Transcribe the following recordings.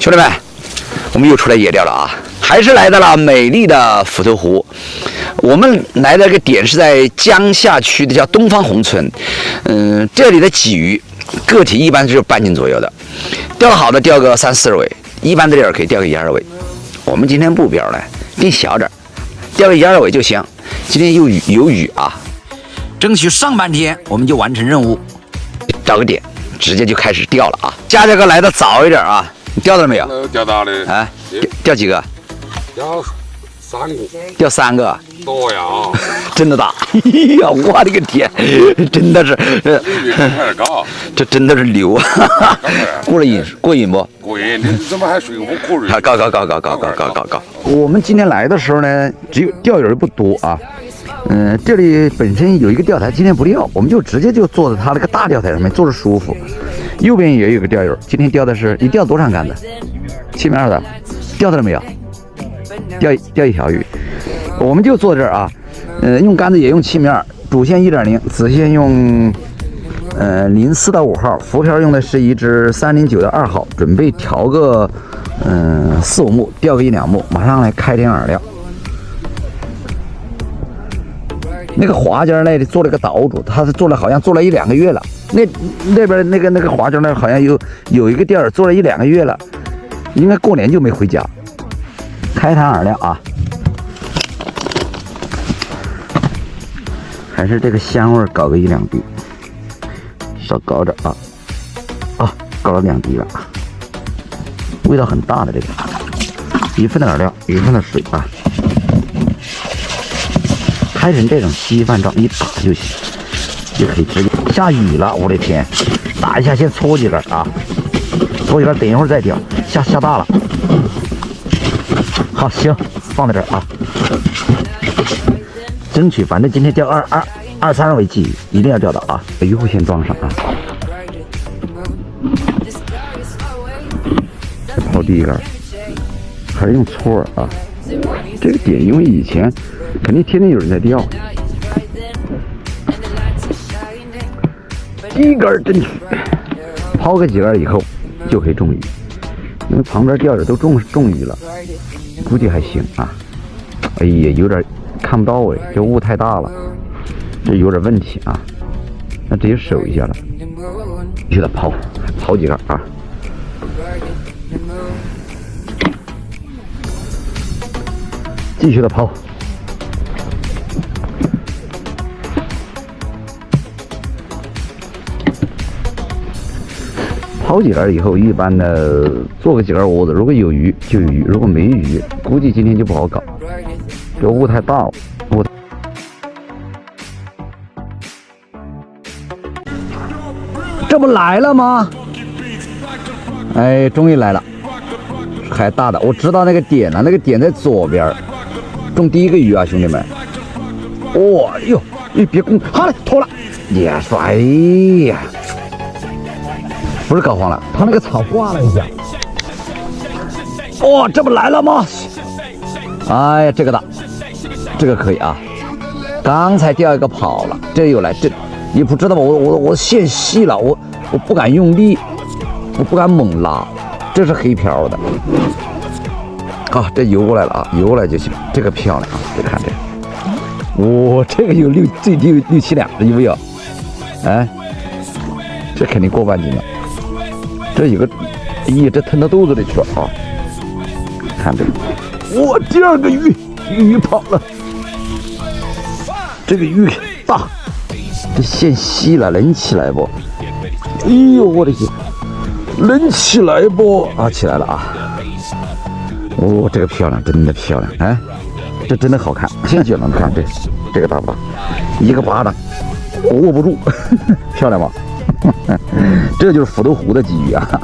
兄弟们，我们又出来野钓了啊！还是来到了美丽的斧头湖。我们来的这个点是在江夏区的叫东方红村。这里的鲫鱼个体一般就是半斤左右的，钓好的钓个30-40尾，一般的钓可以钓个1-2尾。我们今天不标了，定小点，钓个1-2尾就行。今天有雨啊，争取上半天我们就完成任务，找个点直接就开始钓了啊！佳佳哥来的早一点啊，你钓到了没有？钓到了。啊，钓几个？钓3个。钓3个？多呀！真的大！哎呀，我的个天，真的是这真的是牛啊！过瘾不？过瘾！你怎么还睡不过瘾？高！我们今天来的时候呢，只有钓友不多啊。这里本身有一个钓台，今天不钓，我们就直接就坐在它那个大钓台上面坐着舒服。右边也有个钓友，今天钓的是你钓多长杆子？7米2的，钓到了没有？钓一条鱼，我们就坐这儿啊。用杆子也用7米2，主线1.0，子线用04到5号，浮漂用的是一只309的2号，准备调个4-5目，钓个1-2目，马上来开点饵料。那个华家那里做了个岛主，他是好像做了1-2个月了。那边那个华家那好像有一个钓友做了1-2个月了，应该过年就没回家。开坛饵料啊，还是这个香味搞个1-2滴，少搞点啊，搞了2滴了，味道很大的这个，1份的饵料，1份的水啊。开成这种稀饭状一打就行，就可以直接。下雨了，我的天，打一下先搓几根啊，搓几根，等一会儿再钓。下大了，好，行，放在这儿啊。争取反正今天钓2-3尾鲫鱼，一定要钓到啊！鱼护先装上啊。抛第一根，还是用撮啊。这个点因为以前肯定天天有人在钓，一根真取，抛个几根以后就可以中鱼，因为旁边钓着都中鱼了，估计还行啊。哎呀，有点看不到哎，这雾太大了，这有点问题啊。那直接收一下了，继续的抛几根啊。继续的抛，抛几根以后，一般的做个几根窝子，如果有鱼就有鱼，如果没鱼，估计今天就不好搞。这雾太大了，这不来了吗？哎，终于来了。还大的，我知道那个点了，那个点在左边，中第一个鱼啊，兄弟们！哇哟，你别攻，好了，脱了！也说，哎呀，不是搞黄了，他那个草挂了一下。哇，这不来了吗？哎呀，这个大，这个可以啊！刚才钓一个跑了，这又来，这你不知道吗？我线细了，我不敢用力，我不敢猛拉。这是黑漂的，好，这游过来了啊，游过来就行，这个漂亮啊，别看这个，哇，这个有最低6-7两，有没有？哎，这肯定过半斤了，这有个，哎呀，这吞到肚子里去了啊！看这个，哇，第2个鱼跑了，这个鱼大，这线细了，抡起来不？哎呦，我的天！抡起来不啊？起来了啊！哦，这个漂亮，真的漂亮！哎，这真的好看。现在就能看这个大不大？一个巴掌，我握不住，漂亮吧？这就是斧头湖的鲫鱼啊！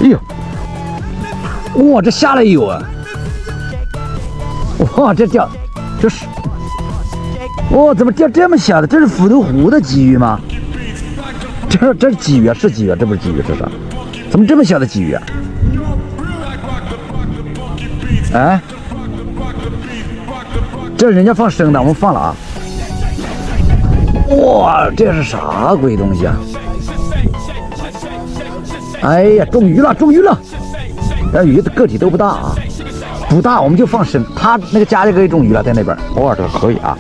哎呦，哇，这下来有啊！哇，这钓，这是，哇，怎么钓这么小的？这是斧头湖的鲫鱼吗？这是鲫鱼啊，是鲫鱼啊，这不是鲫鱼，这是啥？怎么这么小的鲫鱼啊？哎，这人家放生的，我们放了啊！哇，这是啥鬼东西啊？哎呀，中鱼了！那鱼的个体都不大啊，不大我们就放生。他那个家就可以种鱼了，在那边。哇，这个可以啊！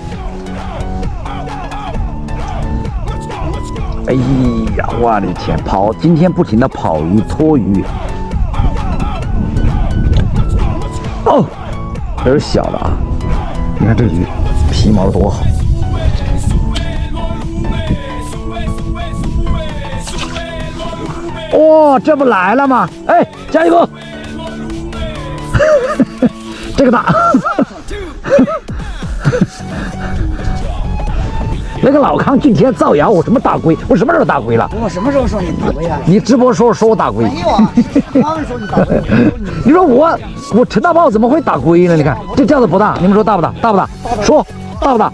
哎呀，我的天，今天不停的跑鱼、拖鱼。哦，这是小的啊！你看这鱼皮毛多好。哇，这不来了吗？哎，加一个，这个大。那个老康今天造谣我什么大龟？我什么时候大龟了？我什么时候说你大龟啊？你直播说我大龟。没有啊，他们说你大龟。你说我陈大炮怎么会打龟呢？你看这钓的不大，你们说大不大？大不大？说大不大？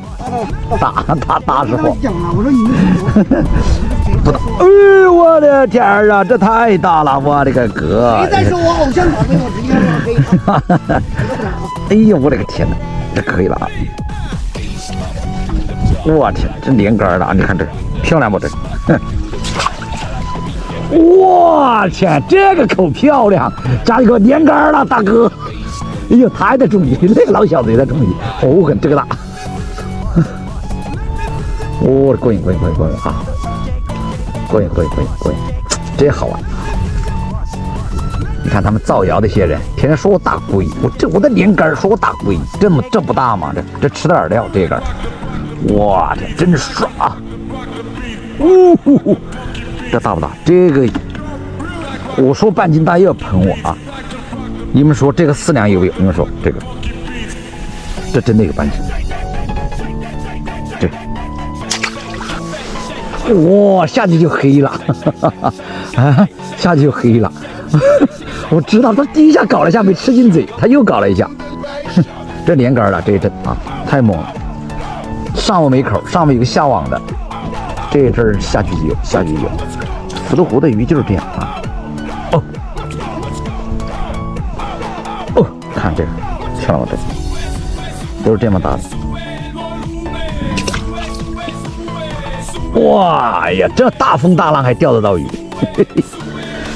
大师傅。讲了，我说你不大。哎呦我的天啊，这太大了！我的个哥！谁再说我偶像大龟，我直接让他飞。哎呦我的个天哪，这可以了啊！我天，这连杆了，你看这漂亮不？这，我天，这个可漂亮，加一个连杆了，大哥。哎呦，他还在种鱼，那个老小子也在种鱼，哦，很这个大。哦，过瘾啊！过瘾，这好玩。你看他们造谣的些人，天天说我大龟，我的连杆说我大龟，这不大吗？这吃点料，这个。哇，这真爽啊！这大不大？这个我说半斤大又要喷我啊！你们说这个4两有没有？你们说这真的有半斤？这哇，下去就黑了，啊，下去就黑了。我知道他第一下搞了一下没吃进嘴，他又搞了一下，这连杆了，这一阵啊，太猛了。上网没口，上面有个下网的，这阵儿下去就有，浮的湖的鱼就是这样啊。哦，看这个，看到这，都是这么大的。哇，哎呀，这大风大浪还钓得到鱼，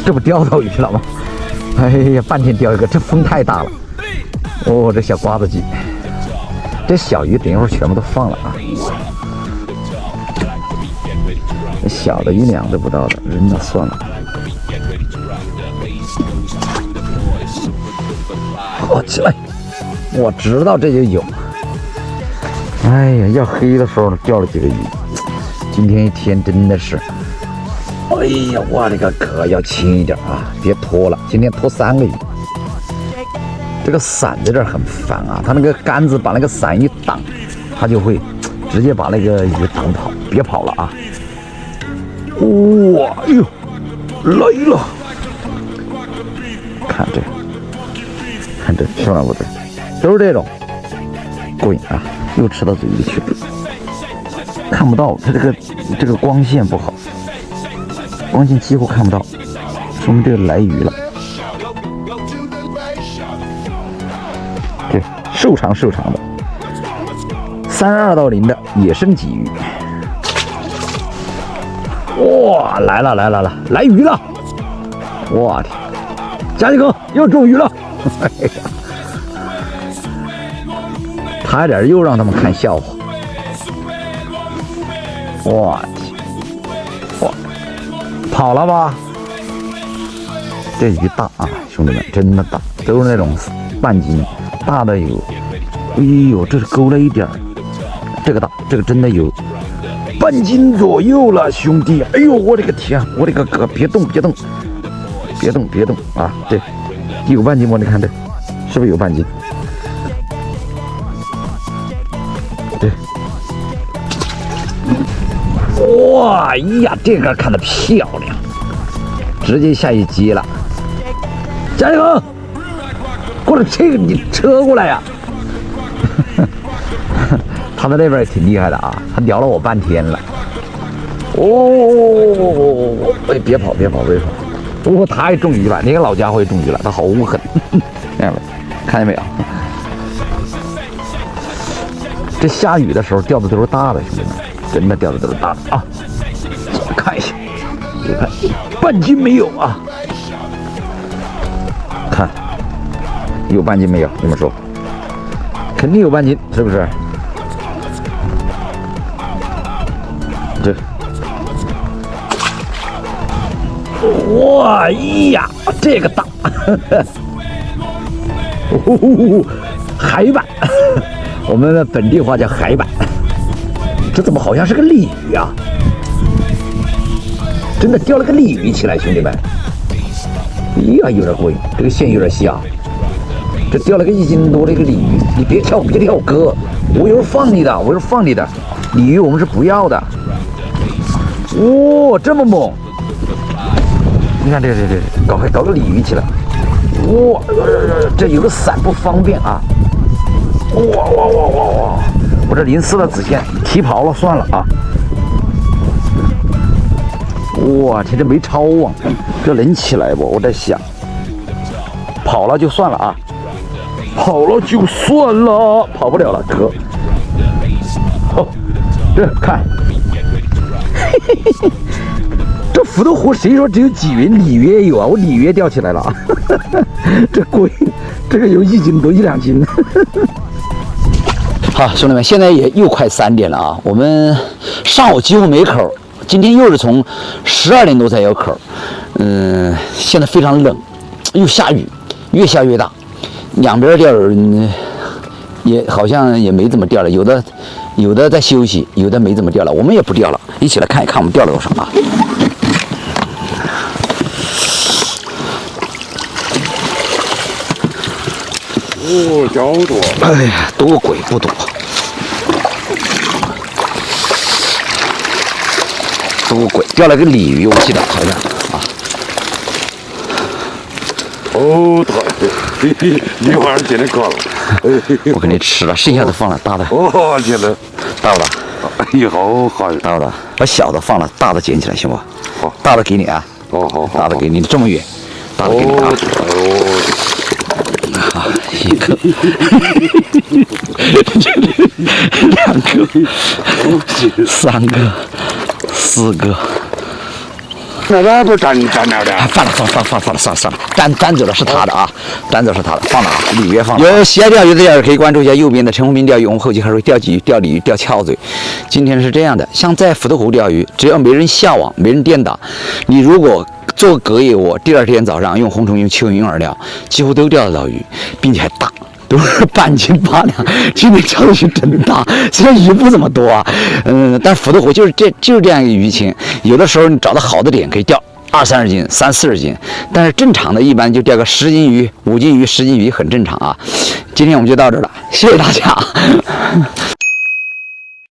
这不钓到鱼了吗？哎呀，半天钓一个，这风太大了。哦，这小瓜子鸡。这小鱼等一会儿全部都放了啊！这小的1两都不到的，扔了算了。好起来！我知道这就有。哎呀，要黑的时候钓了几个鱼。今天一天真的是，哎呀，我的个哥，要轻一点啊，别拖了。今天拖3个鱼。这个伞在这儿很烦啊，它那个杆子把那个伞一挡，它就会直接把那个鱼挡跑，别跑了啊！哇，哎呦，来了！看这，漂亮不对？都是这种，过瘾啊！又吃到嘴里去了，看不到，它这个光线不好，光线几乎看不到，说明这个来鱼了。这瘦长的，32到0的野生鲫鱼。哇，来了，来鱼了！我天，加一个又中鱼了！差点又让他们看笑话。我天，哇，跑了吧？这鱼大啊，兄弟们，真的大，都是那种半斤。大的有，哎呦，这是勾了一点儿，这个大，这个真的有半斤左右了，兄弟！哎呦，我的个天，我的个哥，别动啊！这有半斤吗？你看这，是不是有半斤？对，哇呀，这个看得漂亮，直接下去接了，加油！过来，这个你车过来呀！他在那边也挺厉害的啊，他聊了我半天了。哦，哎，别跑！哦，他也中鱼了，那个老家伙也中鱼了，他好无狠，看见没有？这下雨的时候钓的都是大的，兄弟们，真的钓的都是大的啊！看一下，你看半斤没有啊？看。有半斤没有？你们说？肯定有半斤，是不是？这，哇呀，这个大！哦，海板，我们的本地话叫海板。这怎么好像是个鲤鱼啊？真的钓了个鲤鱼起来，兄弟们！哎呀，有点过瘾，这个线有点细啊。这钓了个1斤多的一个鲤鱼，你别跳，哥，我一会儿放你的，鲤鱼我们是不要的。哇，这么猛！你看这，搞个鲤鱼起来。哇，这有个伞不方便啊！哇！我这04的子线提跑了，算了啊！哇，这没超网，这能起来不？我在想，跑了就算了啊，跑不了了，哥。哦，这看，这浮的湖谁说只有鲫鱼？鲤鱼也有啊，我鲤鱼也钓起来了啊！这过瘾，这个有1斤多1-2斤。好，兄弟们，现在也又快3点了啊，我们上午几乎没口。今天又是从12点多才有口，现在非常冷，又下雨，越下越大，两边钓人也好像也没怎么钓了，有的在休息，有的没怎么钓了，我们也不钓了，一起来看一看我们钓了多少啊！哦，好多！哎呀，多鬼不多。多鬼，钓了个鲤鱼，我记得好像啊。哦，对，一会儿今天搞了，我给你吃了，剩下的放了大的。哦，天呐，大不大？哎呀，好，大不大？把小的放了，大的捡起来行不？好，大的给你啊。好，大的给你，这么远，大的给你啊。好，一个，2个，3个，4个。那不粘了的？放了，算了，粘走了是他的啊，粘走是他的，放了啊，鲤鱼放了。有喜爱钓鱼的钓友可以关注一下右边的陈宏斌钓鱼，我们后期还会钓鲫鱼、钓鲤鱼、钓翘嘴。今天是这样的，像在浮头湖钓鱼，只要没人下网、没人电打，你如果做隔夜窝，第2天早上用红虫、用蚯蚓、用饵料，几乎都钓得到鱼，并且还大。都是半斤8两，今天钓的鱼真大，虽然鱼不怎么多啊，但是浮头湖就是这样一个鱼情，有的时候你找到好的点可以钓20-30斤、30-40斤，但是正常的一般就钓个10斤鱼、5斤鱼、10斤鱼很正常啊。今天我们就到这儿了，谢谢大家。